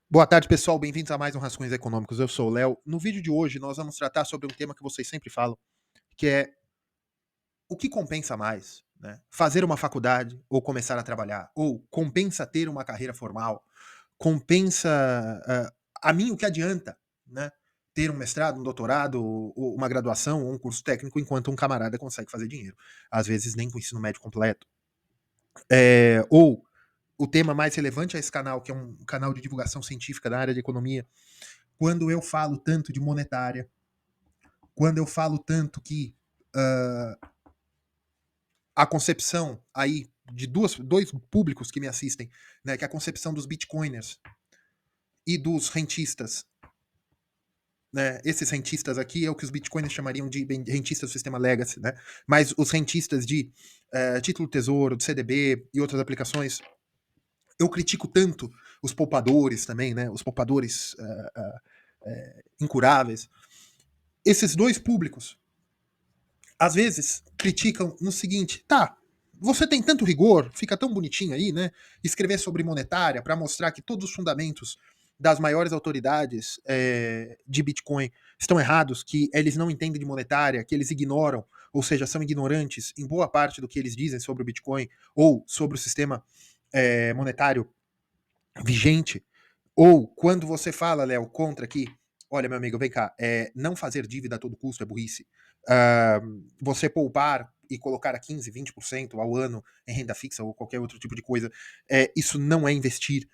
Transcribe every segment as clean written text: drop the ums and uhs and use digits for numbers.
Boa tarde, pessoal. Bem-vindos a mais um Rascunhos Econômicos. Eu sou o Léo. No vídeo de hoje, nós vamos tratar sobre um tema que vocês sempre falam, que é o que compensa mais, né? Fazer uma faculdade ou começar a trabalhar? Ou compensa ter uma carreira formal? Compensa a mim o que adianta, né? Ter um mestrado, um doutorado, ou uma graduação ou um curso técnico, enquanto um camarada consegue fazer dinheiro. Às vezes nem com ensino médio completo. Ou o tema mais relevante a esse canal, que é um canal de divulgação científica da área de economia, quando eu falo tanto de monetária, quando eu falo tanto que uh, a concepção aí de dois públicos que me assistem, né, que é a concepção dos bitcoiners e dos rentistas, né, esses rentistas aqui é o que os bitcoiners chamariam de rentistas do sistema legacy, né, mas os rentistas de título tesouro, do CDB e outras aplicações, eu critico tanto os poupadores também, né, os poupadores incuráveis. Esses dois públicos às vezes criticam no seguinte, tá, você tem tanto rigor, fica tão bonitinho aí, né? Escrever sobre monetária para mostrar que todos os fundamentos das maiores autoridades de Bitcoin estão errados, que eles não entendem de monetária, que eles ignoram, ou seja, são ignorantes em boa parte do que eles dizem sobre o Bitcoin ou sobre o sistema monetário vigente. Ou quando você fala, Léo, contra que, olha, meu amigo, vem cá, não fazer dívida a todo custo é burrice. Você poupar e colocar a 15, 20% ao ano em renda fixa ou qualquer outro tipo de coisa, isso não é investir.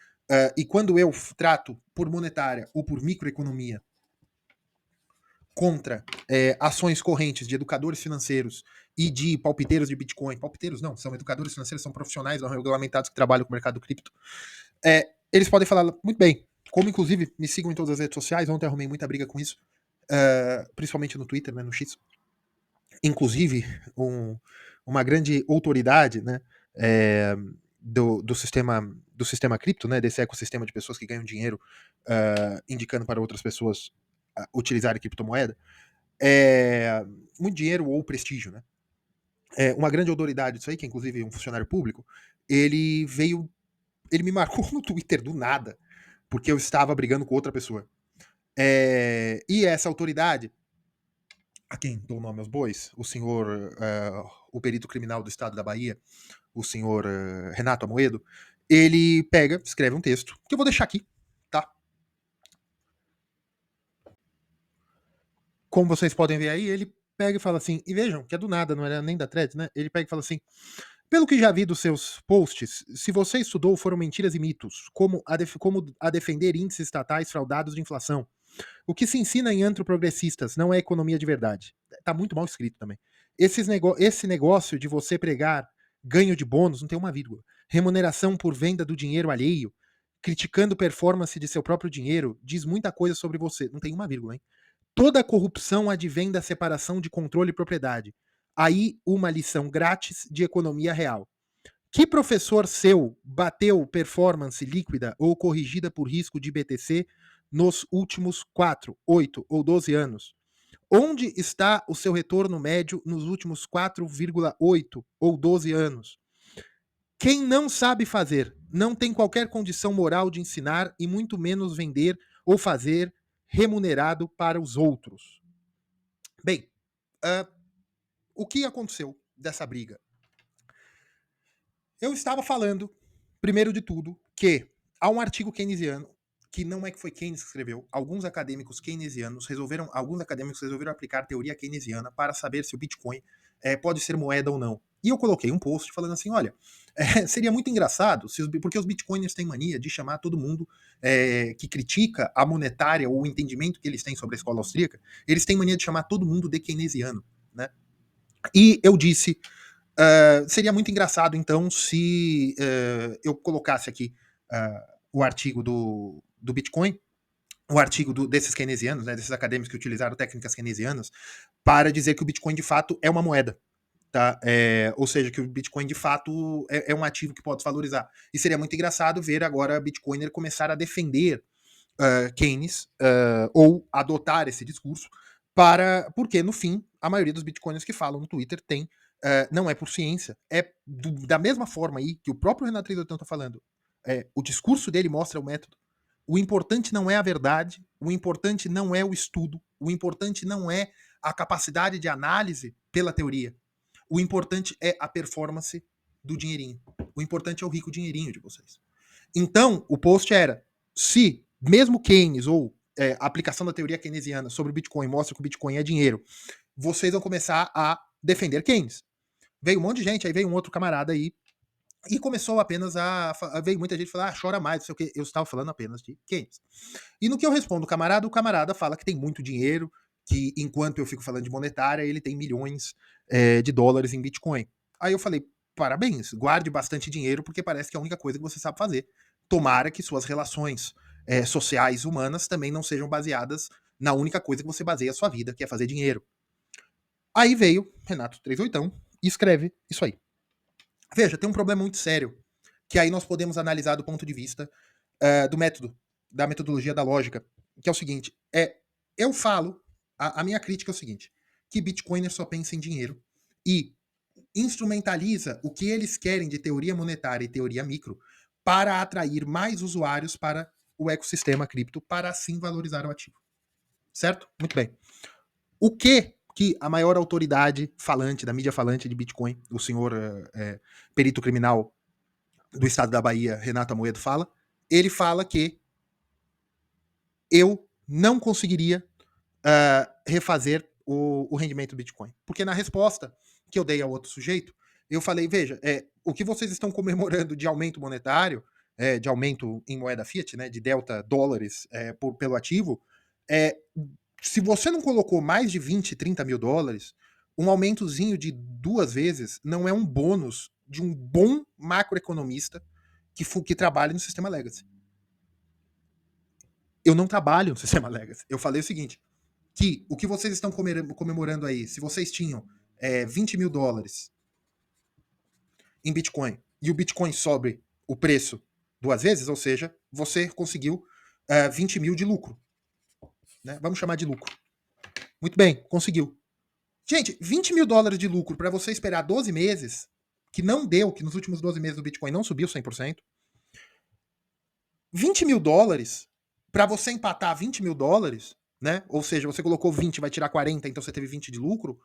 E quando eu trato por monetária ou por microeconomia contra ações correntes de educadores financeiros e de palpiteiros de Bitcoin, palpiteiros não, são educadores financeiros, são profissionais não regulamentados que trabalham com o mercado cripto, eles podem falar muito bem. Como, inclusive, me sigam em todas as redes sociais. Ontem arrumei muita briga com isso. Principalmente no Twitter, né, no X. Inclusive, uma grande autoridade, né, do sistema cripto, né, desse ecossistema de pessoas que ganham dinheiro indicando para outras pessoas utilizarem criptomoeda, muito dinheiro ou prestígio, né? Uma grande autoridade disso aí, que é inclusive um funcionário público, ele me marcou no Twitter do nada, porque eu estava brigando com outra pessoa. E essa autoridade, a quem dou nome aos bois, o senhor, o perito criminal do estado da Bahia, o senhor Renato Amoedo, ele pega, escreve um texto, que eu vou deixar aqui, tá? Como vocês podem ver aí, ele pega e fala assim, e vejam, que é do nada, não era nem da thread, né? Ele pega e fala assim, pelo que já vi dos seus posts, se você estudou, foram mentiras e mitos, como a defender índices estatais fraudados de inflação. O que se ensina em antroprogressistas não é economia de verdade. Tá muito mal escrito também. Esse negócio de você pregar ganho de bônus, não tem uma vírgula. Remuneração por venda do dinheiro alheio, criticando performance de seu próprio dinheiro, diz muita coisa sobre você. Não tem uma vírgula, hein? Toda corrupção advém da separação de controle e propriedade. Aí uma lição grátis de economia real. Que professor seu bateu performance líquida ou corrigida por risco de BTC nos últimos 4, 8 ou 12 anos? Onde está o seu retorno médio nos últimos 4,8 ou 12 anos? Quem não sabe fazer, não tem qualquer condição moral de ensinar e muito menos vender ou fazer remunerado para os outros. Bem, o que aconteceu dessa briga? Eu estava falando, primeiro de tudo, que há um artigo keynesiano, que não é que foi Keynes que escreveu, alguns acadêmicos resolveram aplicar teoria keynesiana para saber se o Bitcoin pode ser moeda ou não. E eu coloquei um post falando assim, olha, seria muito engraçado, porque os bitcoiners têm mania de chamar todo mundo que critica a monetária ou o entendimento que eles têm sobre a escola austríaca, eles têm mania de chamar todo mundo de keynesiano, né? E eu disse, seria muito engraçado, então, se eu colocasse aqui o artigo do Bitcoin, o artigo desses keynesianos, né, desses acadêmicos que utilizaram técnicas keynesianas, para dizer que o Bitcoin de fato é uma moeda. Tá? Ou seja, que o Bitcoin de fato é um ativo que pode valorizar. E seria muito engraçado ver agora Bitcoiner começar a defender Keynes ou adotar esse discurso porque no fim a maioria dos bitcoiners que falam no Twitter tem não é por ciência, da mesma forma aí que o próprio Renato Trindotão está falando, o discurso dele mostra o método, O importante não é a verdade, o importante não é o estudo, o importante não é a capacidade de análise pela teoria. O importante é a performance do dinheirinho. O importante é o rico dinheirinho de vocês. Então, o post era: se mesmo Keynes ou a aplicação da teoria keynesiana sobre o Bitcoin mostra que o Bitcoin é dinheiro, vocês vão começar a defender Keynes. Veio um monte de gente, aí veio um outro camarada aí e começou apenas veio muita gente falar, chora mais, não sei o que. Eu estava falando apenas de Keynes. E no que eu respondo o camarada fala que tem muito dinheiro, que enquanto eu fico falando de monetária, ele tem milhões de dólares em Bitcoin. Aí eu falei, parabéns, guarde bastante dinheiro, porque parece que é a única coisa que você sabe fazer. Tomara que suas relações sociais humanas também não sejam baseadas na única coisa que você baseia a sua vida, que é fazer dinheiro. Aí veio Renato 38 e escreve isso aí. Veja, tem um problema muito sério, que aí nós podemos analisar do ponto de vista do método, da metodologia da lógica, que é o seguinte, eu falo, a minha crítica é o seguinte, que Bitcoiner só pensa em dinheiro e instrumentaliza o que eles querem de teoria monetária e teoria micro para atrair mais usuários para o ecossistema cripto, para assim valorizar o ativo. Certo? Muito bem. O que a maior autoridade falante, da mídia falante de Bitcoin, o senhor perito criminal do estado da Bahia, Renato Amoedo, fala? Ele fala que eu não conseguiria refazer o rendimento do Bitcoin. Porque na resposta que eu dei ao outro sujeito, eu falei, veja, o que vocês estão comemorando de aumento monetário, de aumento em moeda fiat, né, de delta dólares pelo ativo, se você não colocou mais de 20, 30 mil dólares, um aumentozinho de 2 vezes não é um bônus de um bom macroeconomista que trabalha no sistema legacy. Eu não trabalho no sistema legacy. Eu falei o seguinte, que o que vocês estão comemorando aí, se vocês tinham 20 mil dólares em Bitcoin e o Bitcoin sobe o preço 2 vezes, ou seja, você conseguiu 20 mil de lucro. Né? Vamos chamar de lucro. Muito bem, conseguiu. Gente, 20 mil dólares de lucro para você esperar 12 meses, que não deu, que nos últimos 12 meses o Bitcoin não subiu 100%. 20 mil dólares, para você empatar 20 mil dólares, né? Ou seja, você colocou 20, vai tirar 40, então você teve 20 de lucro.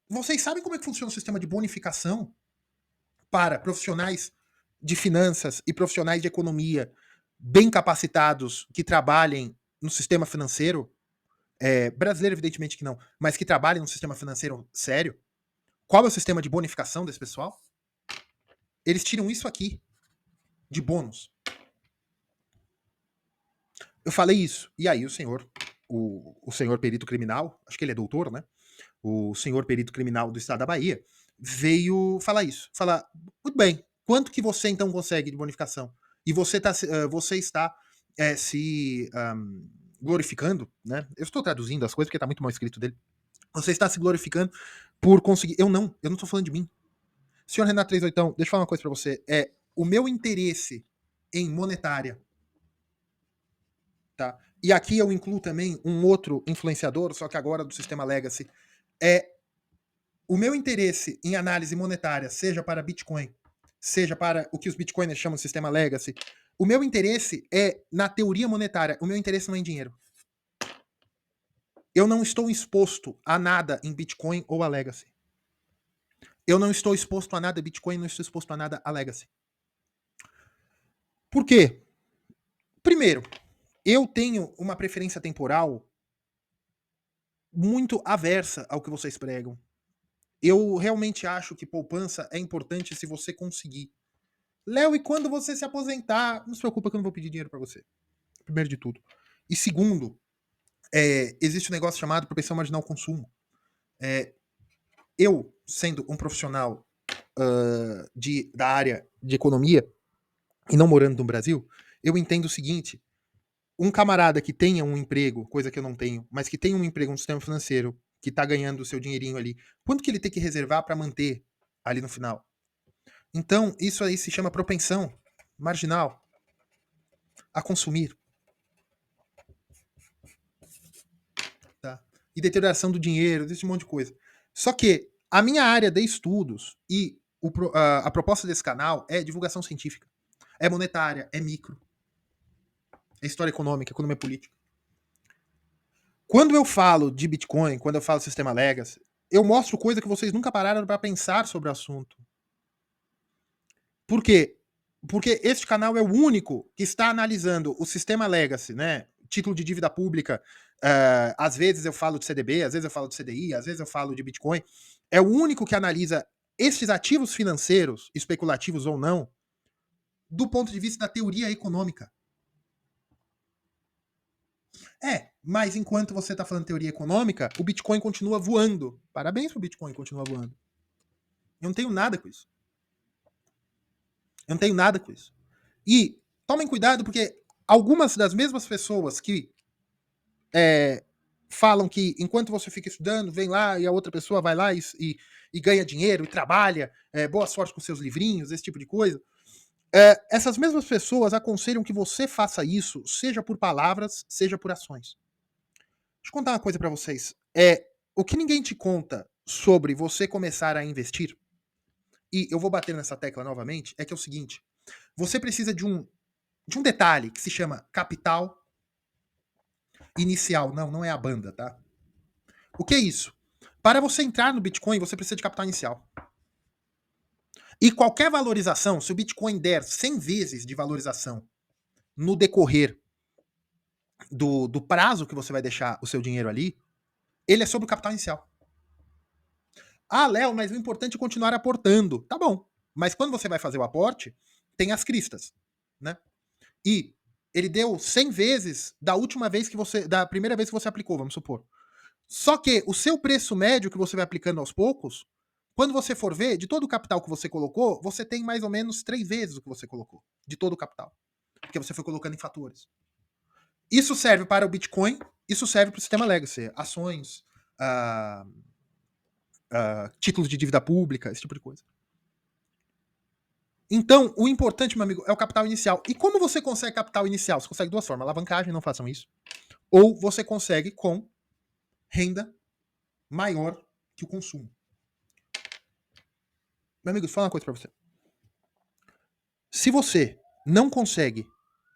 Vocês sabem como é que funciona o sistema de bonificação para profissionais de finanças e profissionais de economia bem capacitados que trabalhem no sistema financeiro? Brasileiro, evidentemente que não, mas que trabalhem no sistema financeiro sério? Qual é o sistema de bonificação desse pessoal? Eles tiram isso aqui, de bônus. Eu falei isso. E aí o senhor perito criminal, acho que ele é doutor, né? O senhor perito criminal do estado da Bahia, veio falar isso. Falar, muito bem, quanto que você então consegue de bonificação? E você está se glorificando, né? Eu estou traduzindo as coisas porque está muito mal escrito dele. Você está se glorificando por conseguir. Eu não estou falando de mim. Senhor Renato 38, deixa eu falar uma coisa para você. O meu interesse em monetária, tá? E aqui eu incluo também um outro influenciador, só que agora do sistema Legacy. O meu interesse em análise monetária, seja para Bitcoin, seja para o que os Bitcoiners chamam de sistema Legacy, o meu interesse é na teoria monetária. O meu interesse não é em dinheiro. Eu não estou exposto a nada em Bitcoin ou a Legacy. Eu não estou exposto a nada a Bitcoin, não estou exposto a nada a Legacy. Por quê? Primeiro, eu tenho uma preferência temporal muito aversa ao que vocês pregam. Eu realmente acho que poupança é importante se você conseguir. Léo, e quando você se aposentar? Não se preocupa que eu não vou pedir dinheiro para você. Primeiro de tudo. E segundo, existe um negócio chamado propensão marginal ao consumo. Eu, sendo um profissional da área de economia e não morando no Brasil, eu entendo o seguinte: um camarada que tenha um emprego, coisa que eu não tenho, mas que tenha um emprego no sistema financeiro, que tá ganhando o seu dinheirinho ali, quanto que ele tem que reservar para manter ali no final? Então, isso aí se chama propensão marginal a consumir. Tá? E deterioração do dinheiro, desse monte de coisa. Só que a minha área de estudos e a proposta desse canal é divulgação científica. É monetária, é micro. É história econômica, economia política. Quando eu falo de Bitcoin, quando eu falo sistema Legacy, eu mostro coisa que vocês nunca pararam para pensar sobre o assunto. Por quê? Porque este canal é o único que está analisando o sistema Legacy, né? Título de dívida pública. Às vezes eu falo de CDB, às vezes eu falo de CDI, às vezes eu falo de Bitcoin. É o único que analisa estes ativos financeiros, especulativos ou não, do ponto de vista da teoria econômica. Mas enquanto você está falando teoria econômica, o Bitcoin continua voando. Parabéns pro Bitcoin, continua voando. Eu não tenho nada com isso. Eu não tenho nada com isso. E tomem cuidado, porque algumas das mesmas pessoas que falam que enquanto você fica estudando, vem lá e a outra pessoa vai lá e ganha dinheiro e trabalha, boa sorte com seus livrinhos, esse tipo de coisa. Essas mesmas pessoas aconselham que você faça isso, seja por palavras, seja por ações. Deixa eu contar uma coisa para vocês. O que ninguém te conta sobre você começar a investir, e eu vou bater nessa tecla novamente, é que é o seguinte: você precisa de um detalhe que se chama capital inicial. Não é a banda, tá? O que é isso? Para você entrar no Bitcoin, você precisa de capital inicial. E qualquer valorização, se o Bitcoin der 100 vezes de valorização no decorrer do prazo que você vai deixar o seu dinheiro ali, ele é sobre o capital inicial. Ah, Léo, mas o importante é continuar aportando. Tá bom. Mas quando você vai fazer o aporte, tem as cristas, né? E ele deu 100 vezes da primeira vez que você aplicou, vamos supor. Só que o seu preço médio que você vai aplicando aos poucos, quando você for ver, de todo o capital que você colocou, você tem mais ou menos 3 vezes o que você colocou. De todo o capital. Porque você foi colocando em fatores. Isso serve para o Bitcoin, isso serve para o sistema Legacy. Ações, títulos de dívida pública, esse tipo de coisa. Então, o importante, meu amigo, é o capital inicial. E como você consegue capital inicial? Você consegue de duas formas. Alavancagem, não façam isso. Ou você consegue com renda maior que o consumo. Meu amigo, deixa eu falar uma coisa pra você. Se você não consegue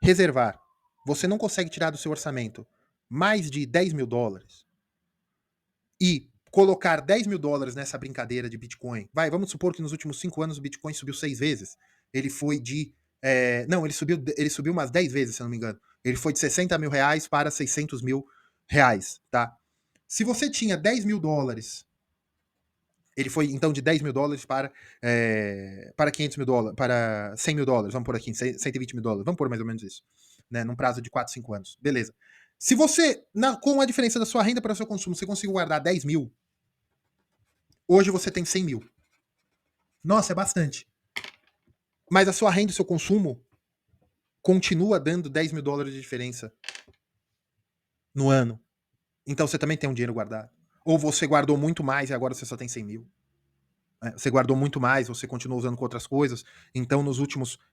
reservar, você não consegue tirar do seu orçamento mais de 10 mil dólares e colocar 10 mil dólares nessa brincadeira de Bitcoin, vamos supor que nos últimos 5 anos o Bitcoin subiu 6 vezes. Ele foi de. Não, ele subiu umas 10 vezes, se eu não me engano. Ele foi de 60 mil reais para 600 mil reais, tá? Se você tinha 10 mil dólares, ele foi então de 10 mil dólares para 500 mil dólares, para 100 mil dólares, vamos por aqui, 120 mil dólares, vamos por mais ou menos isso, né? Num prazo de 4, 5 anos. Beleza. Se você, com a diferença da sua renda para o seu consumo, você conseguiu guardar 10 mil, hoje você tem 100 mil. Nossa, é bastante. Mas a sua renda e o seu consumo continua dando 10 mil dólares de diferença no ano. Então você também tem um dinheiro guardado. Ou você guardou muito mais e agora você só tem 100 mil. Você guardou muito mais, você continuou usando com outras coisas. Então,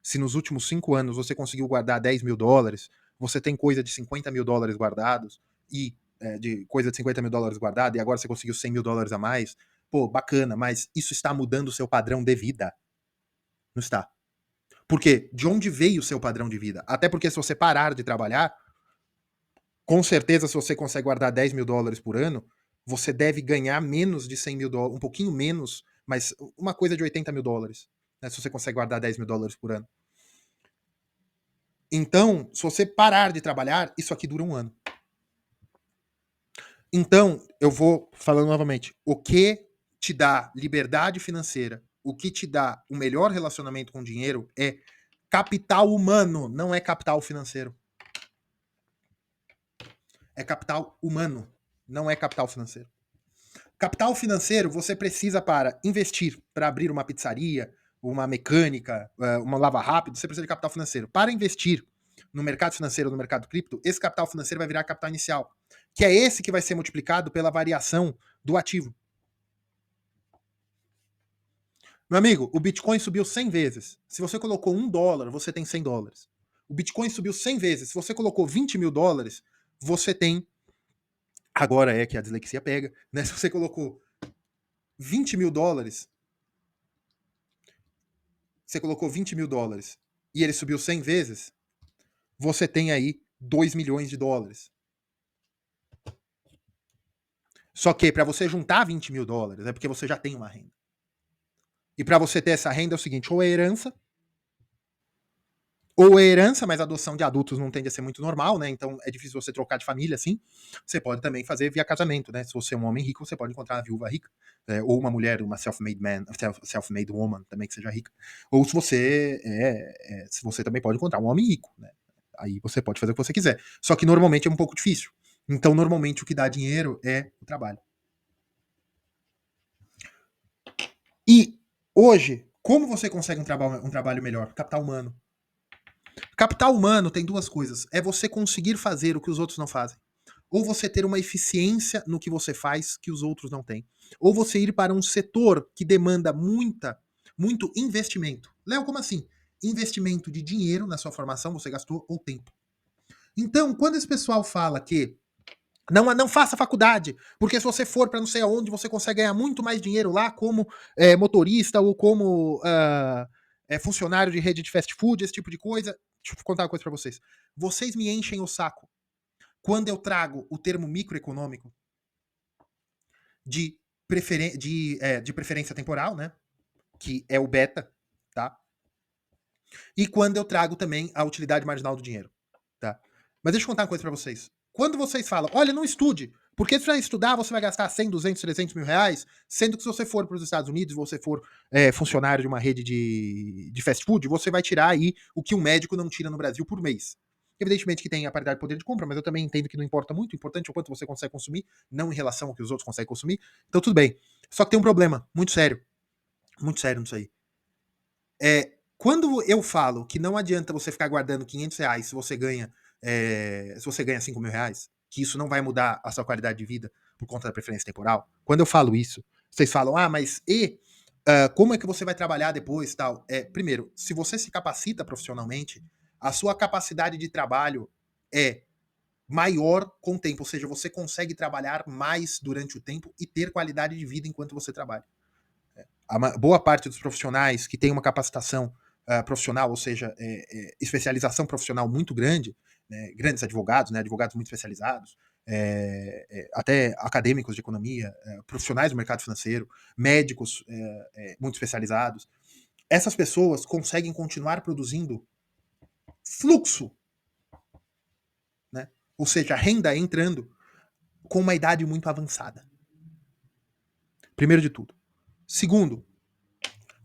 se nos últimos 5 anos você conseguiu guardar 10 mil dólares, você tem coisa de 50 mil dólares guardados, e de coisa de 50 mil dólares guardado, e agora você conseguiu 100 mil dólares a mais. Pô, bacana, mas isso está mudando o seu padrão de vida? Não está. Porque de onde veio o seu padrão de vida? Até porque se você parar de trabalhar, com certeza, se você consegue guardar 10 mil dólares por ano, você deve ganhar menos de 100 mil dólares, um pouquinho menos, mas uma coisa de 80 mil dólares, né, se você consegue guardar 10 mil dólares por ano. Então, se você parar de trabalhar, isso aqui dura um ano. Então, eu vou falando novamente, o que te dá liberdade financeira, o que te dá o melhor relacionamento com o dinheiro é capital humano, não é capital financeiro. É capital humano, não é capital financeiro. Capital financeiro você precisa para investir, para abrir uma pizzaria, uma mecânica, uma lava rápido, você precisa de capital financeiro. Para investir no mercado financeiro, no mercado cripto, esse capital financeiro vai virar capital inicial, que é esse que vai ser multiplicado pela variação do ativo. Meu amigo, o Bitcoin subiu 100 vezes. Se você colocou $1, você tem 100 dólares. O Bitcoin subiu 100 vezes. Se você colocou 20 mil dólares, você tem. Agora é que a dislexia pega, né? Se você colocou 20 mil dólares, você colocou 20 mil dólares e ele subiu 100 vezes, você tem aí 2 milhões de dólares. Só que para você juntar 20 mil dólares é porque você já tem uma renda. E para você ter essa renda é o seguinte, ou é herança, mas a adoção de adultos não tende a ser muito normal, né? Então é difícil você trocar de família assim. Você pode também fazer via casamento, né? Se você é um homem rico, você pode encontrar uma viúva rica. Ou uma mulher, uma self-made man, self-made woman também que seja rica. Ou se você também pode encontrar um homem rico, né? Aí você pode fazer o que você quiser. Só que normalmente é um pouco difícil. Então, normalmente o que dá dinheiro é o trabalho. E hoje, como você consegue um trabalho melhor? Capital humano. Capital humano tem duas coisas. É você conseguir fazer o que os outros não fazem. Ou você ter uma eficiência no que você faz que os outros não têm. Ou você ir para um setor que demanda muito investimento. Léo, como assim? Investimento de dinheiro na sua formação, você gastou, ou tempo. Então, quando esse pessoal fala que não faça faculdade, porque se você for para não sei aonde, você consegue ganhar muito mais dinheiro lá como motorista ou como funcionário de rede de fast food, esse tipo de coisa. Deixa eu contar uma coisa para vocês. Vocês me enchem o saco quando eu trago o termo microeconômico de, de preferência temporal, né? Que é o beta, tá? E quando eu trago também a utilidade marginal do dinheiro, tá? Mas deixa eu contar uma coisa para vocês. Quando vocês falam, olha, não estude, porque se você estudar, você vai gastar 100, 200, 300 mil reais, sendo que se você for para os Estados Unidos, você for funcionário de uma rede de fast food, você vai tirar aí o que um médico não tira no Brasil por mês. Evidentemente que tem a paridade de poder de compra, mas eu também entendo que não importa muito, o importante é o quanto você consegue consumir, não em relação ao que os outros conseguem consumir. Então tudo bem. Só que tem um problema muito sério nisso aí. Quando eu falo que não adianta você ficar guardando 500 reais se você ganha 5 mil reais, que isso não vai mudar a sua qualidade de vida por conta da preferência temporal, quando eu falo isso, vocês falam, mas como é que você vai trabalhar depois tal? Primeiro, se você se capacita profissionalmente, a sua capacidade de trabalho é maior com o tempo, ou seja, você consegue trabalhar mais durante o tempo e ter qualidade de vida enquanto você trabalha. Boa parte dos profissionais que tem uma capacitação profissional, ou seja, especialização profissional muito grande, né, grandes advogados, né, advogados muito especializados, até acadêmicos de economia, profissionais do mercado financeiro, médicos muito especializados, essas pessoas conseguem continuar produzindo fluxo, né, ou seja, renda entrando com uma idade muito avançada. Primeiro de tudo. Segundo,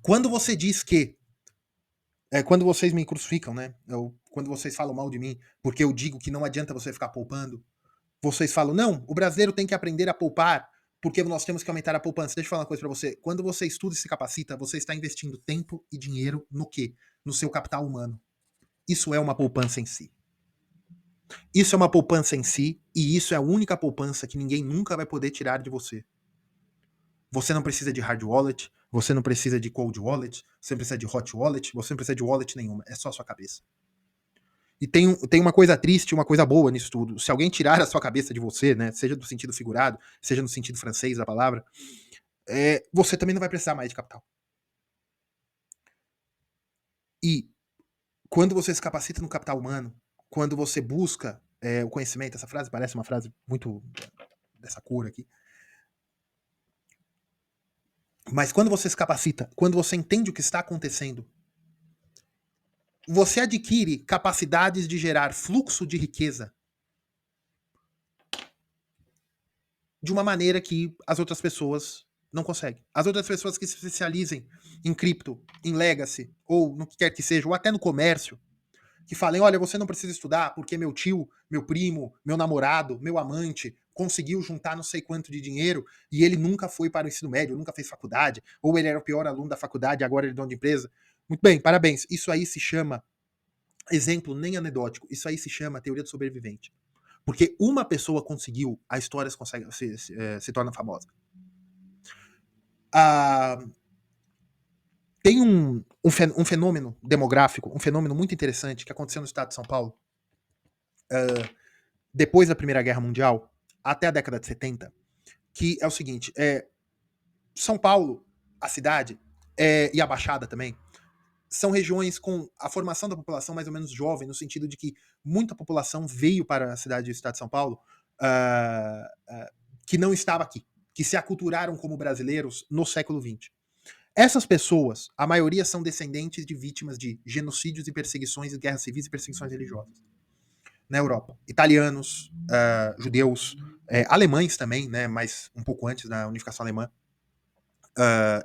quando você diz que quando vocês me crucificam, né? Quando vocês falam mal de mim, porque eu digo que não adianta você ficar poupando, vocês falam, não, o brasileiro tem que aprender a poupar, porque nós temos que aumentar a poupança. Deixa eu falar uma coisa pra você. Quando você estuda e se capacita, você está investindo tempo e dinheiro no quê? No seu capital humano. Isso é uma poupança em si. Isso é uma poupança em si, e isso é a única poupança que ninguém nunca vai poder tirar de você. Você não precisa de hard wallet, você não precisa de cold wallet, você não precisa de hot wallet, você não precisa de wallet nenhuma, é só a sua cabeça. E tem uma coisa triste e uma coisa boa nisso tudo. Se alguém tirar a sua cabeça de você, né, seja no sentido figurado, seja no sentido francês da palavra, você também não vai precisar mais de capital. E quando você se capacita no capital humano, quando você busca o conhecimento, essa frase parece uma frase muito dessa cor aqui, mas quando você se capacita, quando você entende o que está acontecendo, você adquire capacidades de gerar fluxo de riqueza de uma maneira que as outras pessoas não conseguem. As outras pessoas que se especializem em cripto, em legacy, ou no que quer que seja, ou até no comércio, que falem, olha, você não precisa estudar porque meu tio, meu primo, meu namorado, meu amante conseguiu juntar não sei quanto de dinheiro e ele nunca foi para o ensino médio, nunca fez faculdade, ou ele era o pior aluno da faculdade e agora ele é dono de empresa. Muito bem, parabéns. Isso aí se chama, exemplo nem anedótico, isso aí se chama teoria do sobrevivente. Porque uma pessoa conseguiu, a história se torna famosa. Tem um fenômeno demográfico, um fenômeno muito interessante que aconteceu no estado de São Paulo, depois da Primeira Guerra Mundial, até a década de 70, que é o seguinte, São Paulo, a cidade, e a Baixada também, são regiões com a formação da população mais ou menos jovem, no sentido de que muita população veio para a cidade e estado de São Paulo que não estava aqui, que se aculturaram como brasileiros no século XX. Essas pessoas, a maioria são descendentes de vítimas de genocídios e perseguições, guerras civis e perseguições religiosas na Europa. Italianos, judeus, alemães também, né, mas um pouco antes da unificação alemã,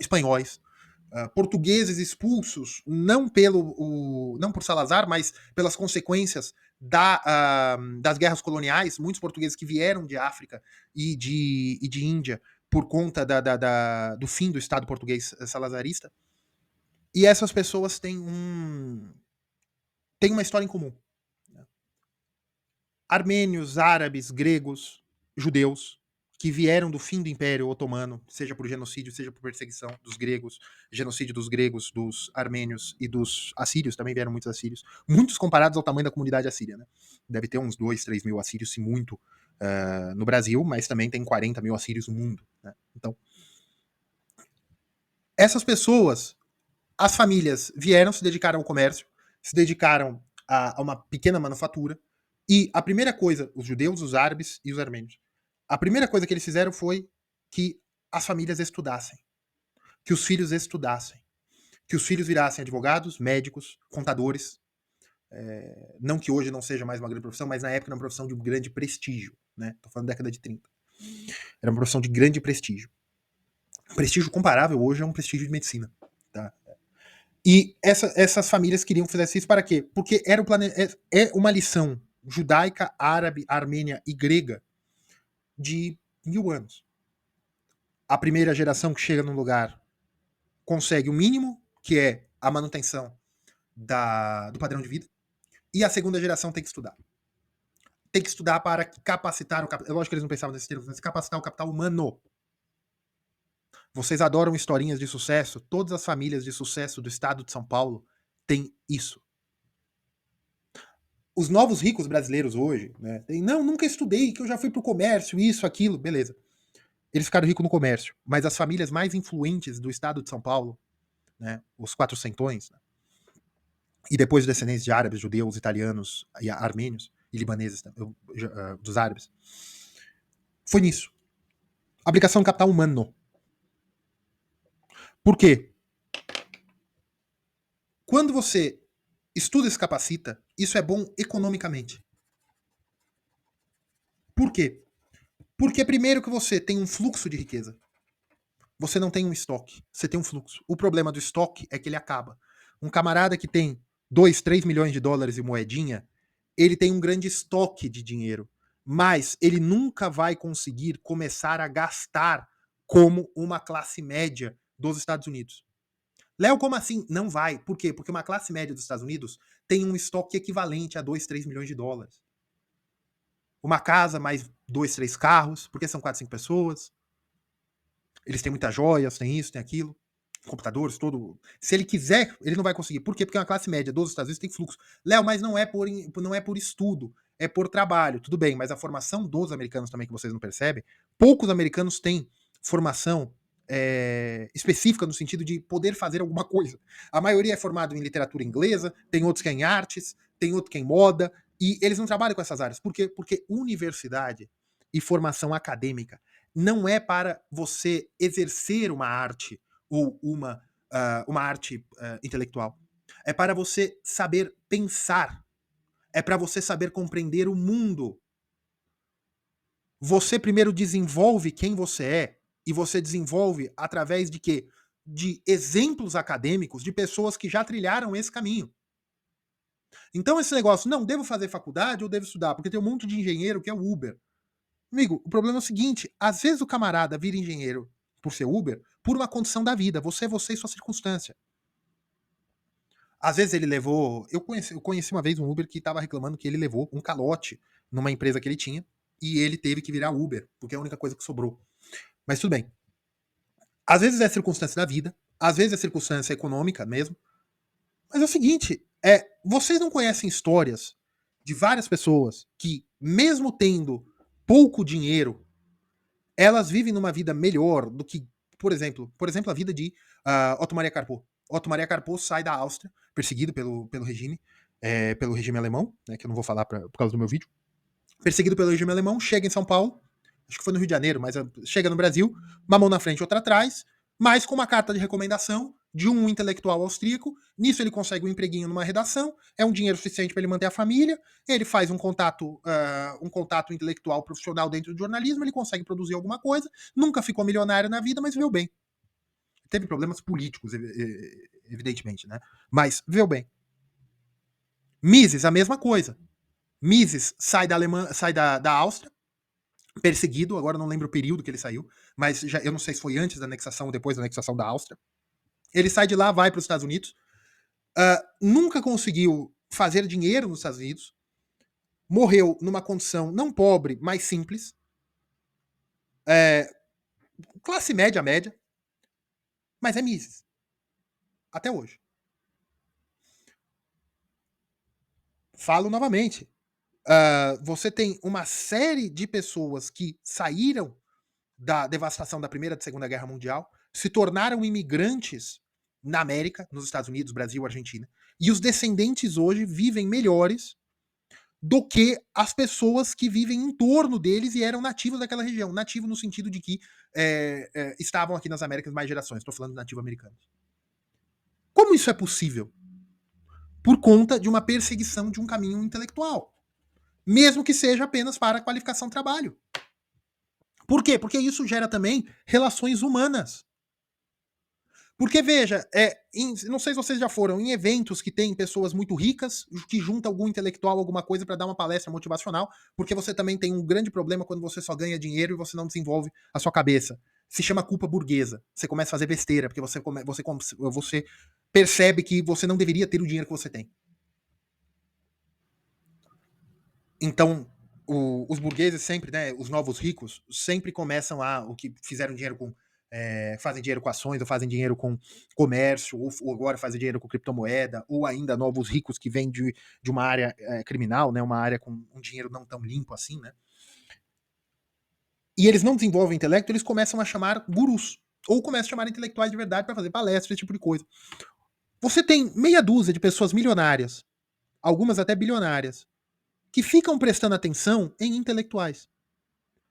espanhóis, portugueses expulsos não não por Salazar, mas pelas consequências das guerras coloniais, muitos portugueses que vieram de África e de Índia por conta do fim do Estado português salazarista. E essas pessoas têm uma história em comum. Armênios, árabes, gregos, judeus, que vieram do fim do Império Otomano, seja por genocídio, seja por perseguição dos gregos, genocídio dos gregos, dos armênios e dos assírios, também vieram muitos assírios, muitos comparados ao tamanho da comunidade assíria, né? Deve ter uns 2, 3 mil assírios, se muito, no Brasil, mas também tem 40 mil assírios no mundo, né? Então, essas pessoas, as famílias vieram, se dedicaram ao comércio, se dedicaram a uma pequena manufatura, e a primeira coisa, os judeus, os árabes e os armênios, a primeira coisa que eles fizeram foi que as famílias estudassem, que os filhos estudassem, que os filhos virassem advogados, médicos, contadores. Não que hoje não seja mais uma grande profissão, mas na época era uma profissão de um grande prestígio, né? Tô falando da década de 30. Era uma profissão de grande prestígio. Um prestígio comparável hoje a um prestígio de medicina, tá? E essas famílias queriam que fizesse isso para quê? Porque era uma lição judaica, árabe, armênia e grega de 1000 anos. A primeira geração que chega num lugar consegue o mínimo, que é a manutenção do padrão de vida, e a segunda geração tem que estudar. Tem que estudar para capacitar o capital. Lógico que eles não pensavam nesse termo, mas capacitar o capital humano. Vocês adoram historinhas de sucesso? Todas as famílias de sucesso do estado de São Paulo têm isso. Os novos ricos brasileiros hoje, né? Não, nunca estudei, que eu já fui pro comércio, isso, aquilo, beleza. Eles ficaram ricos no comércio, mas as famílias mais influentes do estado de São Paulo, né, os quatrocentões, né, e depois descendentes de árabes, judeus, italianos, e armênios e libaneses, dos árabes, foi nisso. Aplicação do capital humano. Por quê? Quando você estuda e se capacita, isso é bom economicamente. Por quê? Porque primeiro que você tem um fluxo de riqueza. Você não tem um estoque, você tem um fluxo. O problema do estoque é que ele acaba. Um camarada que tem 2, 3 milhões de dólares em moedinha, ele tem um grande estoque de dinheiro, mas ele nunca vai conseguir começar a gastar como uma classe média dos Estados Unidos. Léo, como assim? Não vai. Por quê? Porque uma classe média dos Estados Unidos tem um estoque equivalente a 2, 3 milhões de dólares. Uma casa mais 2, 3 carros, porque são 4, 5 pessoas. Eles têm muitas joias, tem isso, tem aquilo, computadores, todo. Se ele quiser, ele não vai conseguir. Por quê? Porque uma classe média dos Estados Unidos tem fluxo. Léo, mas não é por estudo, é por trabalho. Tudo bem, mas a formação dos americanos também, que vocês não percebem, poucos americanos têm formação específica no sentido de poder fazer alguma coisa. A maioria é formado em literatura inglesa, tem outros que é em artes, tem outro que é em moda, e eles não trabalham com essas áreas. Por quê? Porque universidade e formação acadêmica não é para você exercer uma arte ou uma arte intelectual. É para você saber pensar. É para você saber compreender o mundo. Você primeiro desenvolve quem você é e você desenvolve através de quê? De exemplos acadêmicos de pessoas que já trilharam esse caminho. Então esse negócio, não, devo fazer faculdade ou devo estudar? Porque tem um monte de engenheiro que é o Uber. Amigo, o problema é o seguinte: às vezes o camarada vira engenheiro por ser Uber por uma condição da vida. Você e sua circunstância. Às vezes ele levou. Eu conheci uma vez um Uber que estava reclamando que ele levou um calote numa empresa que ele tinha e ele teve que virar Uber, porque é a única coisa que sobrou. Mas tudo bem. Às vezes é circunstância da vida, às vezes é circunstância econômica mesmo. Mas é o seguinte: vocês não conhecem histórias de várias pessoas que, mesmo tendo pouco dinheiro, elas vivem numa vida melhor do que, por exemplo, a vida de Otto Maria Carpo. Otto Maria Karpo sai da Áustria, perseguido pelo regime alemão, né, que eu não vou falar por causa do meu vídeo, perseguido pelo regime alemão, chega em São Paulo, acho que foi no Rio de Janeiro, mas chega no Brasil, uma mão na frente, outra atrás, mas com uma carta de recomendação de um intelectual austríaco. Nisso ele consegue um empreguinho numa redação, é um dinheiro suficiente para ele manter a família, ele faz um contato intelectual profissional dentro do jornalismo, ele consegue produzir alguma coisa, nunca ficou milionário na vida, mas viveu bem. Teve problemas políticos, evidentemente, né? Mas viveu bem. Mises, a mesma coisa. Mises sai da Áustria, perseguido, agora não lembro o período que ele saiu, mas eu não sei se foi antes da anexação ou depois da anexação da Áustria. Ele sai de lá, vai para os Estados Unidos, nunca conseguiu fazer dinheiro nos Estados Unidos, morreu numa condição não pobre, mas simples, classe média, mas é Mises. Até hoje. Falo novamente. Você tem uma série de pessoas que saíram da devastação da Primeira e da Segunda Guerra Mundial, se tornaram imigrantes na América, nos Estados Unidos, Brasil, Argentina, e os descendentes hoje vivem melhores do que as pessoas que vivem em torno deles e eram nativos daquela região. Nativo no sentido de que estavam aqui nas Américas mais gerações. Estou falando de nativo americanos. Como isso é possível? Por conta de uma perseguição de um caminho intelectual. Mesmo que seja apenas para a qualificação trabalho. Por quê? Porque isso gera também relações humanas. Porque, veja, não sei se vocês já foram em eventos que tem pessoas muito ricas, que junta algum intelectual, alguma coisa para dar uma palestra motivacional, porque você também tem um grande problema quando você só ganha dinheiro e você não desenvolve a sua cabeça. Se chama culpa burguesa. Você começa a fazer besteira, porque você percebe que você não deveria ter o dinheiro que você tem. Então, os burgueses sempre, né, os novos ricos, sempre começam o que fizeram dinheiro com fazem dinheiro com ações, ou fazem dinheiro com comércio, ou agora fazem dinheiro com criptomoeda, ou ainda novos ricos que vêm de uma área criminal, né, uma área com um dinheiro não tão limpo assim, né? E eles não desenvolvem intelecto, eles começam a chamar gurus, ou começam a chamar intelectuais de verdade para fazer palestras, esse tipo de coisa. Você tem meia dúzia de pessoas milionárias, algumas até bilionárias, que ficam prestando atenção em intelectuais.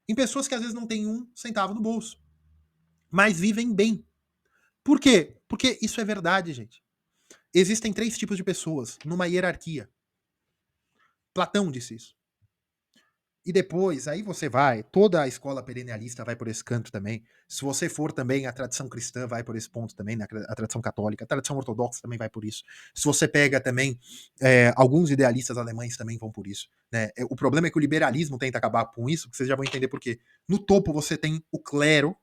Em pessoas que às vezes não têm um centavo no bolso, mas vivem bem. Por quê? Porque isso é verdade, gente. Existem 3 tipos de pessoas numa hierarquia. Platão disse isso. E depois, aí você vai, toda a escola perennialista vai por esse canto também. Se você for também, a tradição cristã vai por esse ponto também, né? A tradição católica, a tradição ortodoxa também vai por isso. Se você pega também, alguns idealistas alemães também vão por isso. Né? O problema é que o liberalismo tenta acabar com isso, que vocês já vão entender por quê. No topo você tem o clero,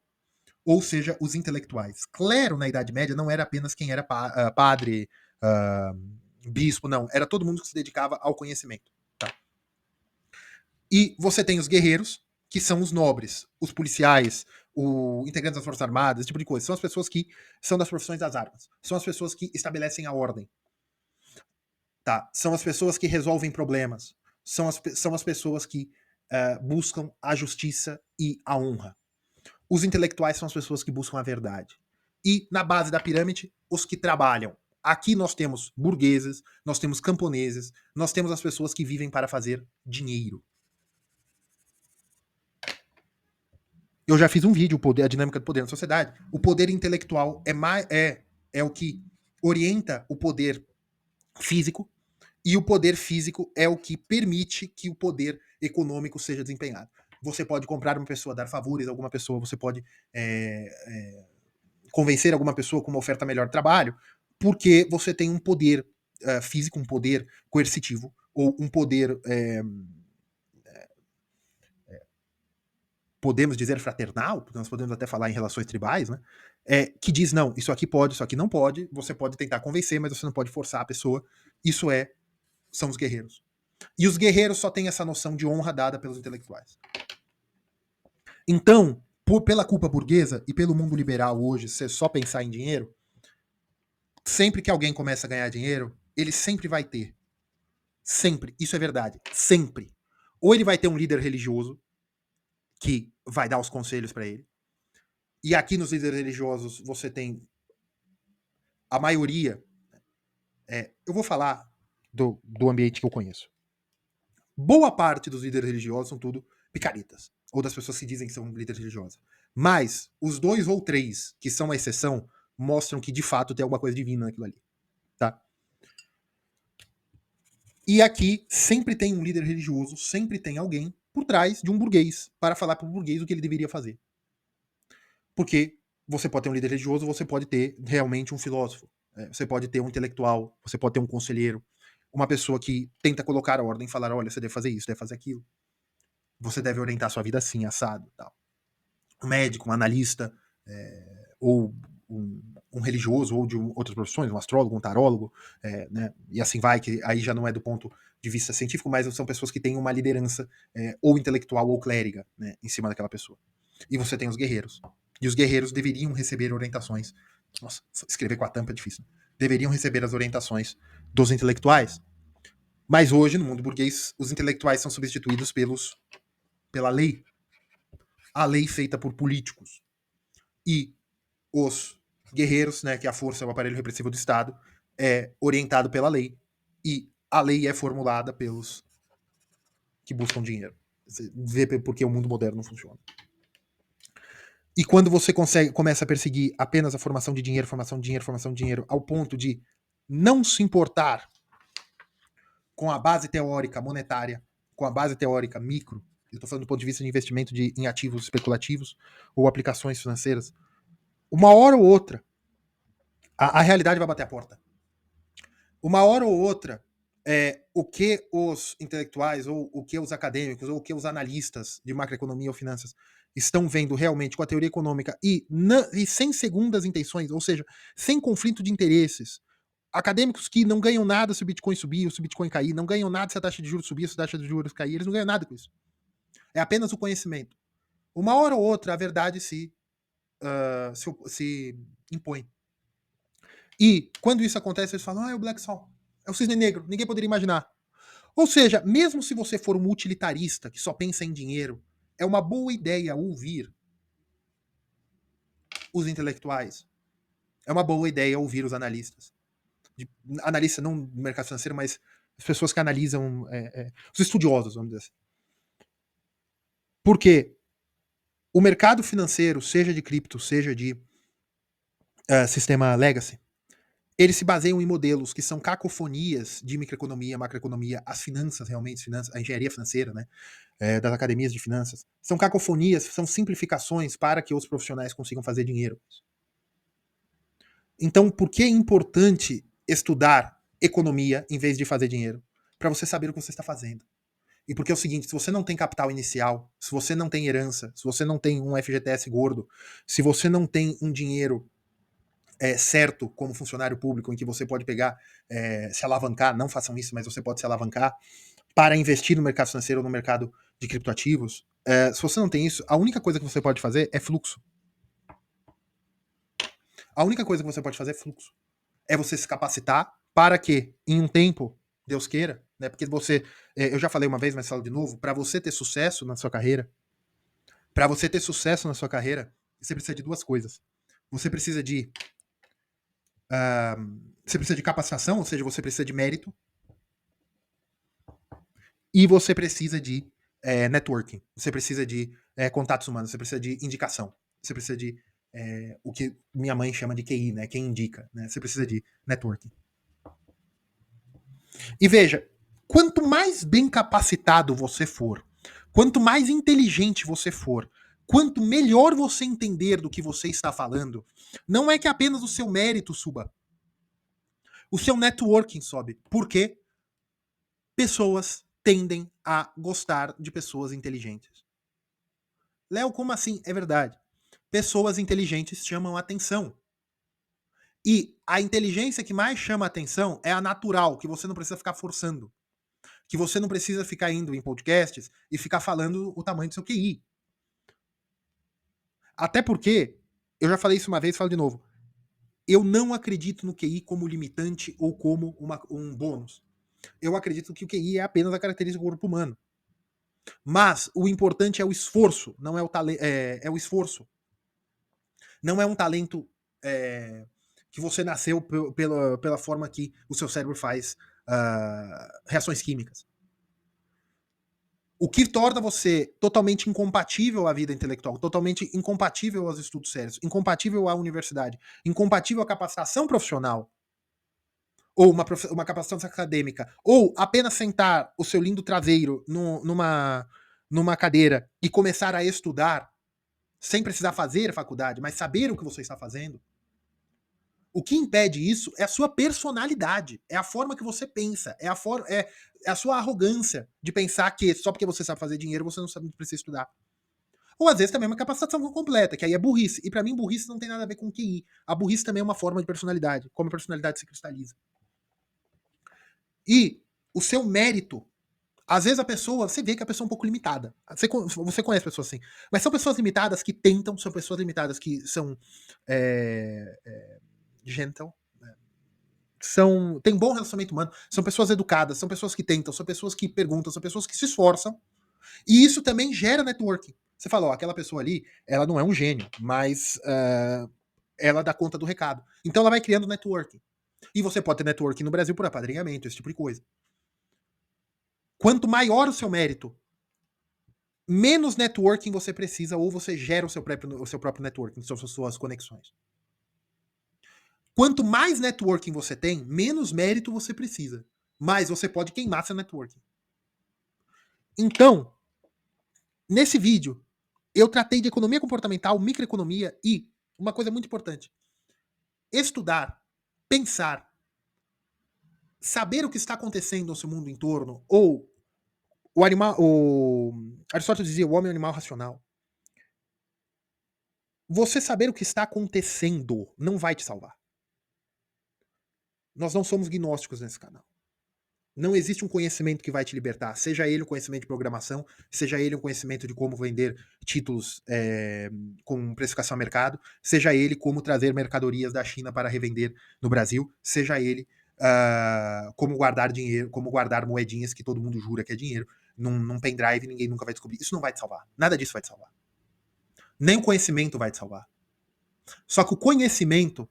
ou seja, os intelectuais. Clero, na Idade Média, não era apenas quem era padre, bispo, não. Era todo mundo que se dedicava ao conhecimento. Tá? E você tem os guerreiros, que são os nobres, os policiais, os integrantes das Forças Armadas, esse tipo de coisa. São as pessoas que são das profissões das armas. São as pessoas que estabelecem a ordem. Tá? São as pessoas que resolvem problemas. São as pessoas que buscam a justiça e a honra. Os intelectuais são as pessoas que buscam a verdade. E na base da pirâmide, os que trabalham. Aqui nós temos burgueses, nós temos camponeses, nós temos as pessoas que vivem para fazer dinheiro. Eu já fiz um vídeo, a dinâmica do poder na sociedade. O poder intelectual é o que orienta o poder físico, e o poder físico é o que permite que o poder econômico seja desempenhado. Você pode comprar uma pessoa, dar favores a alguma pessoa, você pode convencer alguma pessoa com uma oferta melhor de trabalho, porque você tem um poder físico, um poder coercitivo, ou um poder, podemos dizer fraternal, nós podemos até falar em relações tribais, né? Que diz, não, isso aqui pode, isso aqui não pode, você pode tentar convencer, mas você não pode forçar a pessoa. Isso são os guerreiros. E os guerreiros só têm essa noção de honra dada pelos intelectuais. Então, pela culpa burguesa e pelo mundo liberal hoje, se só pensar em dinheiro, sempre que alguém começa a ganhar dinheiro, ele sempre vai ter. Sempre. Isso é verdade. Sempre. Ou ele vai ter um líder religioso que vai dar os conselhos para ele. E aqui nos líderes religiosos você tem a maioria, eu vou falar do ambiente que eu conheço. Boa parte dos líderes religiosos são tudo picaretas, ou das pessoas que dizem que são líderes religiosos. Mas os 2 ou 3 que são a exceção mostram que de fato tem alguma coisa divina naquilo ali, tá? E aqui sempre tem um líder religioso, sempre tem alguém por trás de um burguês para falar para o burguês o que ele deveria fazer. Porque você pode ter um líder religioso, você pode ter realmente um filósofo, você pode ter um intelectual, você pode ter um conselheiro, uma pessoa que tenta colocar a ordem e falar: olha, você deve fazer isso, deve fazer aquilo. Você deve orientar sua vida assim, assado, tal. Um médico, um analista, ou um religioso, ou de outras profissões, um astrólogo, um tarólogo, né? E assim vai, que aí já não é do ponto de vista científico, mas são pessoas que têm uma liderança ou intelectual ou clériga, né, em cima daquela pessoa. E você tem os guerreiros. E os guerreiros deveriam receber orientações. Nossa, escrever com a tampa é difícil. Deveriam receber as orientações dos intelectuais. Mas hoje, no mundo burguês, os intelectuais são substituídos pela lei. A lei feita por políticos. E os guerreiros, né, que a força é o aparelho repressivo do Estado, é orientado pela lei. E a lei é formulada pelos que buscam dinheiro. Você vê porque o mundo moderno funciona. E quando você começa a perseguir apenas a formação de dinheiro, formação de dinheiro, formação de dinheiro, ao ponto de não se importar com a base teórica monetária, com a base teórica micro, eu estou falando do ponto de vista de investimento em ativos especulativos ou aplicações financeiras, uma hora ou outra, a realidade vai bater a porta. Uma hora ou outra, o que os intelectuais, ou o que os acadêmicos, ou o que os analistas de macroeconomia ou finanças estão vendo realmente com a teoria econômica e sem segundas intenções, ou seja, sem conflito de interesses. Acadêmicos que não ganham nada se o Bitcoin subir ou se o Bitcoin cair, não ganham nada se a taxa de juros subir, se a taxa de juros cair, eles não ganham nada com isso. É apenas o conhecimento. Uma hora ou outra, a verdade se impõe. E quando isso acontece, eles falam: é o Black Swan, é o cisne negro, ninguém poderia imaginar. Ou seja, mesmo se você for um utilitarista que só pensa em dinheiro, é uma boa ideia ouvir os intelectuais. É uma boa ideia ouvir os analistas. Analista não do mercado financeiro, mas as pessoas que analisam, os estudiosos, vamos dizer assim. Porque o mercado financeiro, seja de cripto, seja de sistema legacy, eles se baseiam em modelos que são cacofonias de microeconomia, macroeconomia, as finanças realmente, a engenharia financeira, né, das academias de finanças. São cacofonias, são simplificações para que os profissionais consigam fazer dinheiro. Então, por que é importante estudar economia em vez de fazer dinheiro? Para você saber o que você está fazendo. E porque é o seguinte, se você não tem capital inicial, se você não tem herança, se você não tem um FGTS gordo, se você não tem um dinheiro certo como funcionário público, em que você pode pegar, se alavancar, não façam isso, mas você pode se alavancar para investir no mercado financeiro ou no mercado de criptoativos, se você não tem isso, a única coisa que você pode fazer é fluxo. A única coisa que você pode fazer é fluxo. É você se capacitar para que, em um tempo, Deus queira, né? Porque você, eu já falei uma vez, mas falo de novo, para você ter sucesso na sua carreira, você precisa de duas coisas. Você precisa de capacitação, ou seja, você precisa de mérito, e você precisa de networking, você precisa de contatos humanos, você precisa de indicação, você precisa de o que minha mãe chama de QI, né? Quem indica, né? Você precisa de networking. E veja, quanto mais bem capacitado você for, quanto mais inteligente você for, quanto melhor você entender do que você está falando, não é que apenas o seu mérito suba, o seu networking sobe. Por quê? Pessoas tendem a gostar de pessoas inteligentes. Léo, como assim? É verdade. Pessoas inteligentes chamam atenção. E a inteligência que mais chama atenção é a natural, que você não precisa ficar forçando. Que você não precisa ficar indo em podcasts e ficar falando o tamanho do seu QI. Até porque, eu já falei isso uma vez, falo de novo. Eu não acredito no QI como limitante ou como um bônus. Eu acredito que o QI é apenas a característica do corpo humano. Mas o importante é o esforço, não é o talento. É o esforço. Não é um talento que você nasceu pela forma que o seu cérebro faz reações químicas. O que torna você totalmente incompatível à vida intelectual, totalmente incompatível aos estudos sérios, incompatível à universidade, incompatível à capacitação profissional, ou uma capacitação acadêmica, ou apenas sentar o seu lindo traseiro numa cadeira e começar a estudar, sem precisar fazer faculdade, mas saber o que você está fazendo. O que impede isso é a sua personalidade, é a forma que você pensa, é a sua arrogância de pensar que só porque você sabe fazer dinheiro você não sabe, precisa estudar. Ou às vezes também uma capacitação completa, que aí é burrice. E pra mim, burrice não tem nada a ver com QI. A burrice também é uma forma de personalidade, como a personalidade se cristaliza. E o seu mérito, às vezes a pessoa, você vê que a pessoa é um pouco limitada. Você conhece pessoas assim. Mas são pessoas limitadas que tentam, são pessoas limitadas que são gentle, têm bom relacionamento humano, são pessoas educadas, são pessoas que tentam, são pessoas que perguntam, são pessoas que se esforçam. E isso também gera networking. Você fala, ó, aquela pessoa ali, ela não é um gênio, mas ela dá conta do recado. Então ela vai criando networking. E você pode ter networking no Brasil por apadrinhamento, esse tipo de coisa. Quanto maior o seu mérito, menos networking você precisa, ou você gera o seu próprio networking, suas conexões. Quanto mais networking você tem, menos mérito você precisa. Mas você pode queimar seu networking. Então, nesse vídeo, eu tratei de economia comportamental, microeconomia e uma coisa muito importante: estudar, pensar, saber o que está acontecendo no seu mundo em torno, ou o Aristóteles dizia o homem é um animal racional. Você saber o que está acontecendo não vai te salvar. Nós não somos gnósticos nesse canal. Não existe um conhecimento que vai te libertar, seja ele um conhecimento de programação, seja ele um conhecimento de como vender títulos com precificação a mercado, seja ele como trazer mercadorias da China para revender no Brasil, seja ele como guardar dinheiro, como guardar moedinhas que todo mundo jura que é dinheiro num pendrive, ninguém nunca vai descobrir. Isso não vai te salvar. Nada disso vai te salvar. Nem o conhecimento vai te salvar. Só que o conhecimento,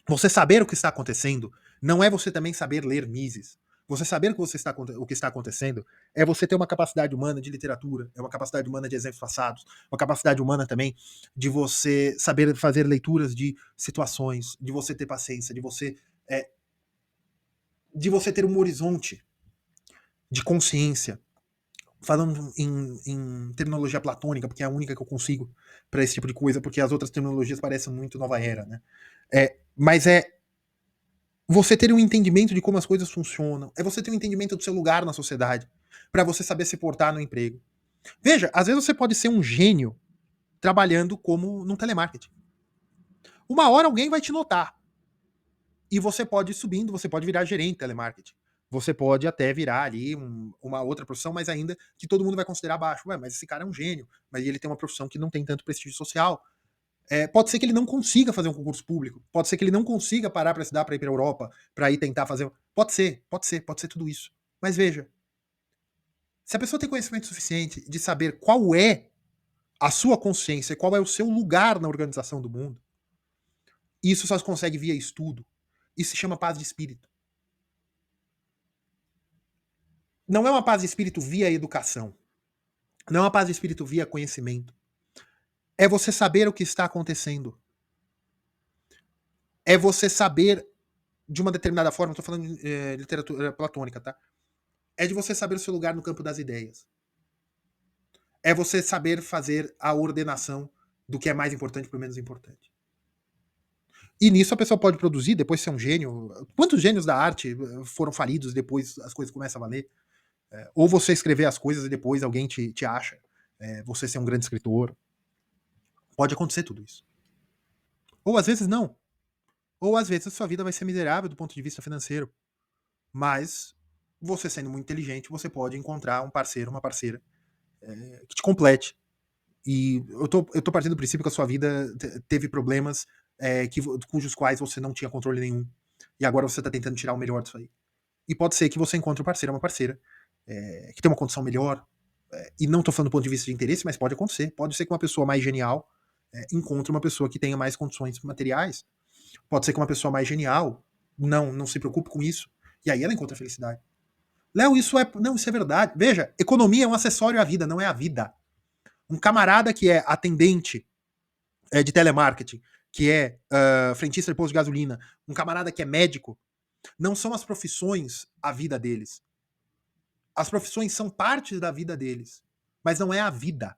você saber o que está acontecendo, não é você também saber ler Mises. Você saber o que está acontecendo é você ter uma capacidade humana de literatura, é uma capacidade humana de exemplos passados, uma capacidade humana também de você saber fazer leituras de situações, de você ter paciência, de você ter um horizonte de consciência, falando em terminologia platônica, porque é a única que eu consigo para esse tipo de coisa, porque as outras terminologias parecem muito nova era, né? Mas você ter um entendimento de como as coisas funcionam, é você ter um entendimento do seu lugar na sociedade, para você saber se portar no emprego. Veja, às vezes você pode ser um gênio trabalhando como num telemarketing. Uma hora alguém vai te notar. E você pode ir subindo, você pode virar gerente de telemarketing. Você pode até virar ali uma outra profissão, mas ainda que todo mundo vai considerar baixo. Ué, mas esse cara é um gênio, mas ele tem uma profissão que não tem tanto prestígio social. Pode ser que ele não consiga fazer um concurso público. Pode ser que ele não consiga parar para estudar para ir para a Europa, para ir tentar fazer. Pode ser tudo isso. Mas veja, se a pessoa tem conhecimento suficiente de saber qual é a sua consciência, qual é o seu lugar na organização do mundo, isso só se consegue via estudo. Isso se chama paz de espírito. Não é uma paz de espírito via educação. Não é uma paz de espírito via conhecimento. É você saber o que está acontecendo. É você saber de uma determinada forma, estou falando de literatura platônica, tá? É de você saber o seu lugar no campo das ideias. É você saber fazer a ordenação do que é mais importante para o menos importante. E nisso a pessoa pode produzir, depois ser um gênio. Quantos gênios da arte foram falidos e depois as coisas começam a valer? Ou você escrever as coisas e depois alguém te acha. Você ser um grande escritor. Pode acontecer tudo isso. Ou às vezes não. Ou às vezes a sua vida vai ser miserável do ponto de vista financeiro. Mas você sendo muito inteligente, você pode encontrar um parceiro, uma parceira que te complete. E eu tô partindo do princípio que a sua vida teve problemas cujos quais você não tinha controle nenhum. E agora você tá tentando tirar o melhor disso aí. E pode ser que você encontre um parceiro, uma parceira, que tem uma condição melhor. E não tô falando do ponto de vista de interesse, mas pode acontecer. Pode ser que uma pessoa mais genial encontre uma pessoa que tenha mais condições materiais. Pode ser que uma pessoa mais genial não se preocupe com isso. E aí ela encontra felicidade. Léo, isso é. Não, isso é verdade. Veja, economia é um acessório à vida, não é a vida. Um camarada que é atendente de telemarketing, que é frentista de posto de gasolina, um camarada que é médico, não são as profissões a vida deles. As profissões são parte da vida deles, mas não é a vida.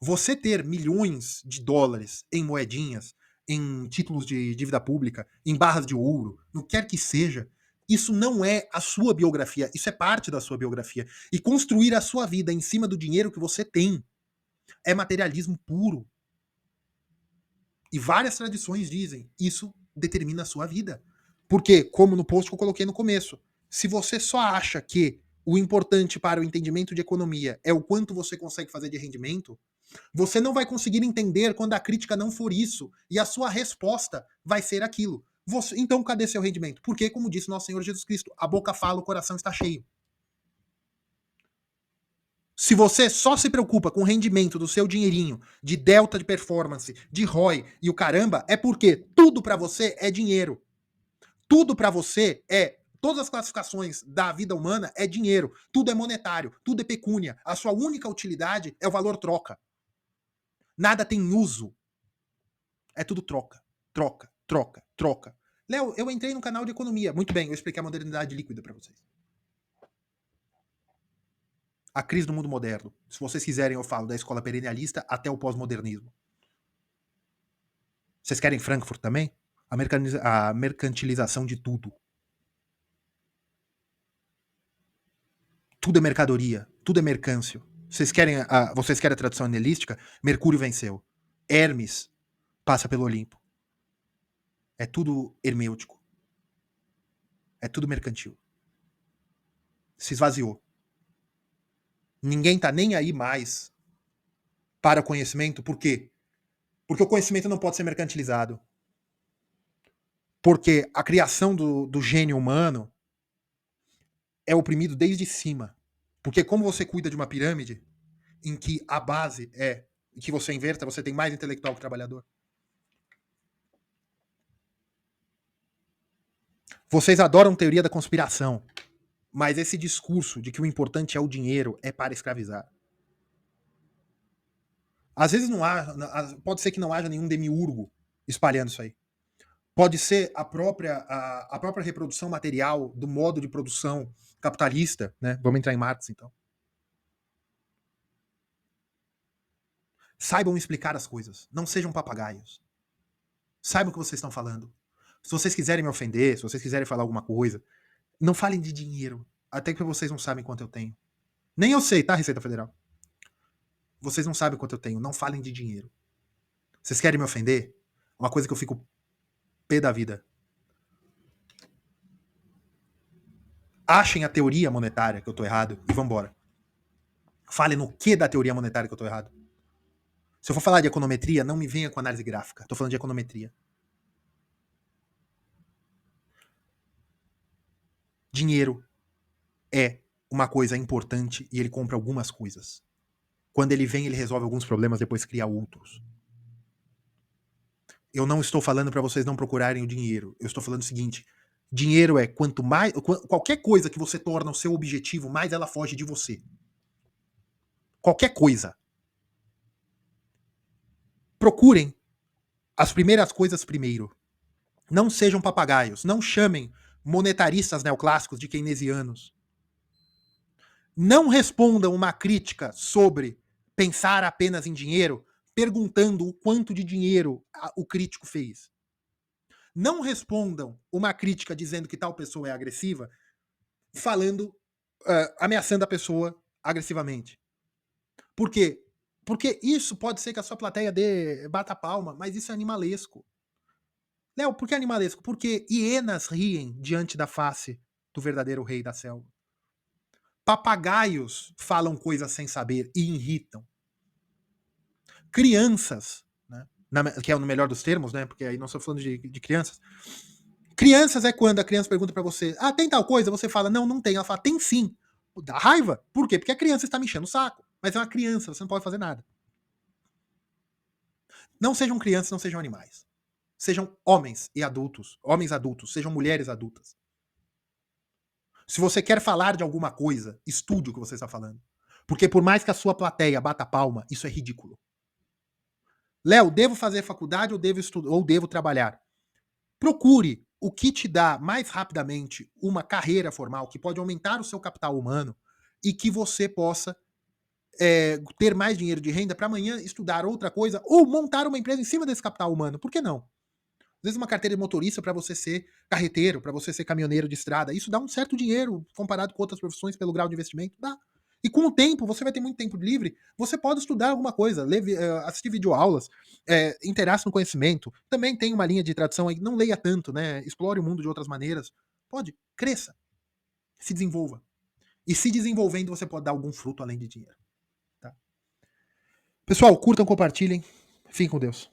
Você ter milhões de dólares em moedinhas, em títulos de dívida pública, em barras de ouro, no que quer que seja, isso não é a sua biografia, isso é parte da sua biografia. E construir a sua vida em cima do dinheiro que você tem é materialismo puro. E várias tradições dizem, isso determina a sua vida. Porque, como no post que eu coloquei no começo, se você só acha que o importante para o entendimento de economia é o quanto você consegue fazer de rendimento, você não vai conseguir entender quando a crítica não for isso, e a sua resposta vai ser aquilo. Então, cadê seu rendimento? Porque, como disse nosso Senhor Jesus Cristo, a boca fala, o coração está cheio. Se você só se preocupa com o rendimento do seu dinheirinho, de delta de performance, de ROI e o caramba, é porque tudo para você é dinheiro. Tudo para você é. Todas as classificações da vida humana é dinheiro. Tudo é monetário, tudo é pecúnia. A sua única utilidade é o valor troca. Nada tem uso. É tudo troca, troca, troca, troca. Léo, eu entrei no canal de economia. Muito bem, eu expliquei a modernidade líquida para vocês. A crise do mundo moderno. Se vocês quiserem, eu falo da escola perennialista até o pós-modernismo. Vocês querem Frankfurt também? A mercantilização de tudo. Tudo é mercadoria, tudo é mercâncio. Vocês querem a tradução anelística? Mercúrio venceu. Hermes passa pelo Olimpo. É tudo hermêutico. É tudo mercantil. Se esvaziou. Ninguém tá nem aí mais para o conhecimento. Por quê? Porque o conhecimento não pode ser mercantilizado. Porque a criação do gênio humano é oprimido desde cima. Porque como você cuida de uma pirâmide em que a base é que você inverta, você tem mais intelectual que trabalhador. Vocês adoram teoria da conspiração, mas esse discurso de que o importante é o dinheiro é para escravizar. Às vezes não há, pode ser que não haja nenhum demiurgo espalhando isso aí. Pode ser a própria reprodução material do modo de produção capitalista, né? Vamos entrar em Marx, então. Saibam explicar as coisas. Não sejam papagaios. Saibam o que vocês estão falando. Se vocês quiserem me ofender, se vocês quiserem falar alguma coisa, não falem de dinheiro. Até que vocês não sabem quanto eu tenho. Nem eu sei, tá, Receita Federal? Vocês não sabem quanto eu tenho. Não falem de dinheiro. Vocês querem me ofender? Uma coisa que eu fico pé da vida. Achem a teoria monetária que eu tô errado e vambora. Falem no que da teoria monetária que eu tô errado. Se eu for falar de econometria, não me venha com análise gráfica. Tô falando de econometria. Dinheiro é uma coisa importante e ele compra algumas coisas. Quando ele vem, ele resolve alguns problemas, depois cria outros. Eu não estou falando para vocês não procurarem o dinheiro. Eu estou falando o seguinte: dinheiro é quanto mais. Qualquer coisa que você torna o seu objetivo, mais ela foge de você. Qualquer coisa. Procurem as primeiras coisas primeiro. Não sejam papagaios. Não chamem monetaristas neoclássicos de keynesianos. Não respondam uma crítica sobre pensar apenas em dinheiro perguntando o quanto de dinheiro o crítico fez. Não respondam uma crítica dizendo que tal pessoa é agressiva falando, ameaçando a pessoa agressivamente. Por quê? Porque isso pode ser que a sua plateia bata palma, mas isso é animalesco. Léo, por que animalesco? Porque hienas riem diante da face do verdadeiro rei da selva. Papagaios falam coisas sem saber e irritam. Crianças, né, que é no melhor dos termos, né, porque aí não estou falando de crianças. Crianças é quando a criança pergunta para você: ah, tem tal coisa? Você fala: não, não tem. Ela fala: tem sim. Dá raiva. Por quê? Porque a criança está me enchendo o saco. Mas é uma criança, você não pode fazer nada. Não sejam crianças, não sejam animais. Sejam homens e adultos, homens adultos, sejam mulheres adultas. Se você quer falar de alguma coisa, estude o que você está falando. Porque por mais que a sua plateia bata palma, isso é ridículo. Léo, devo fazer faculdade ou devo estudar ou devo trabalhar? Procure o que te dá mais rapidamente uma carreira formal, que pode aumentar o seu capital humano e que você possa ter mais dinheiro de renda para amanhã estudar outra coisa ou montar uma empresa em cima desse capital humano. Por que não? Às vezes uma carteira de motorista para você ser carreteiro, para você ser caminhoneiro de estrada, isso dá um certo dinheiro comparado com outras profissões pelo grau de investimento, dá. E com o tempo, você vai ter muito tempo livre, você pode estudar alguma coisa, assistir videoaulas, interaça no conhecimento. Também tem uma linha de tradução aí, não leia tanto, né? Explore o mundo de outras maneiras. Pode, cresça, se desenvolva. E se desenvolvendo, você pode dar algum fruto além de dinheiro. Tá? Pessoal, curtam, compartilhem. Fiquem com Deus.